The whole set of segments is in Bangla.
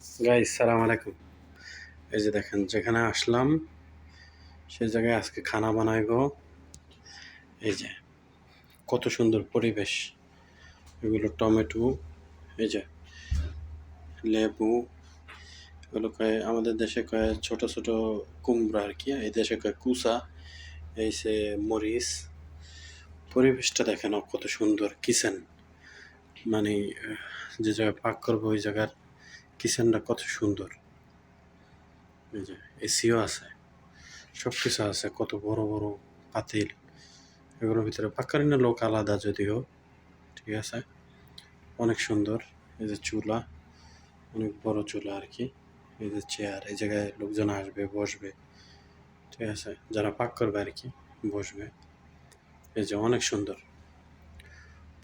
গাইস সালাম আলাইকুম। এই যে দেখেন যেখানে আসলাম সেই জায়গায় আজকে খানা বানাইবো। এই যে কত সুন্দর পরিবেশ, এগুলো টমেটো, এই যে লেবু, এগুলো কয়ে আমাদের দেশে কয়ে ছোট ছোট কুমড়া আর কি, এই দেশে কয়ে কুসা, এই সে মরিচ। পরিবেশটা দেখেন কত সুন্দর। কিচেন মানে যে জায়গায় পাক করবো ওই জায়গার কিচেনটা কত সুন্দর। এই যে এসিও আছে, সব কিছু আছে, কত বড় বড় পাতিল। এগুলোর ভিতরে পাক্কারিনা লোক আলাদা যদিও, ঠিক আছে, অনেক সুন্দর। এই যে চুলা, অনেক বড় চুলা আর কি। এই যে চেয়ার, এই জায়গায় লোকজন আসবে বসবে, ঠিক আছে, যারা পাক করবে আর কি বসবে। এই যে অনেক সুন্দর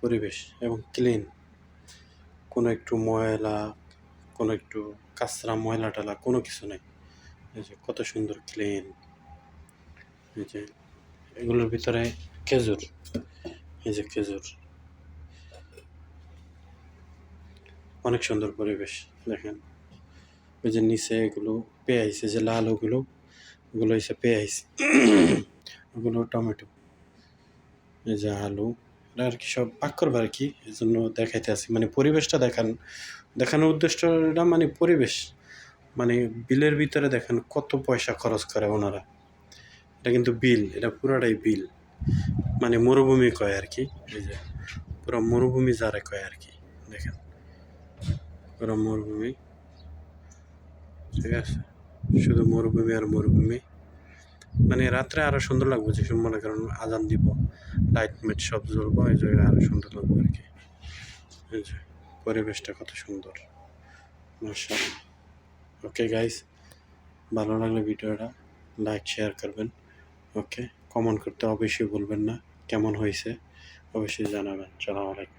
পরিবেশ এবং ক্লিন, কোনো একটু ময়লা, কোনো একটু কাঁচরা ময়লা টালা কোনো কিছু নেই। এই যে কত সুন্দর ক্লিন। এই যে এগুলোর ভিতরে খেজুর, এই যে খেজুর, অনেক সুন্দর পরিবেশ দেখেন। ওই যে নিচে এগুলো পেঁয়াজ, এই যে লাল ওগুলো হচ্ছে পেঁয়াজ, ওগুলো টমেটো, এই যে আলু, এটা আর কি সব পাক করবে আর কি, এই জন্য দেখাইতে আসি। মানে পরিবেশটা দেখানোর উদ্দেশ্যটা মানে পরিবেশ, মানে বিলের ভিতরে দেখেন কত পয়সা খরচ করে ওনারা। এটা কিন্তু বিল, এটা পুরাটাই বিল, মানে মরুভূমি কয় আর কি। এই যে পুরো মরুভূমি যারা কয় আর কি, দেখেন পুরো মরুভূমি, ঠিক আছে, শুধু মরুভূমি আর মরুভূমি। মানে রাত্রে আরো সুন্দর লাগবে, যে মনে করেন আজান দিব, লাইট মাইট সব জ্বলবো, এই জায়গায় আরো সুন্দর লাগবে আর কি। এই যে পরিবেশটা কত সুন্দর, মাশাআল্লাহ। ওকে গাইস, ভালো লাগলে ভিডিওটা লাইক শেয়ার করবেন। ওকে, কমেন্ট করতে অবশ্যই ভুলবেন না, কেমন হয়েছে অবশ্যই জানাবেন। সালাম আলাইকুম।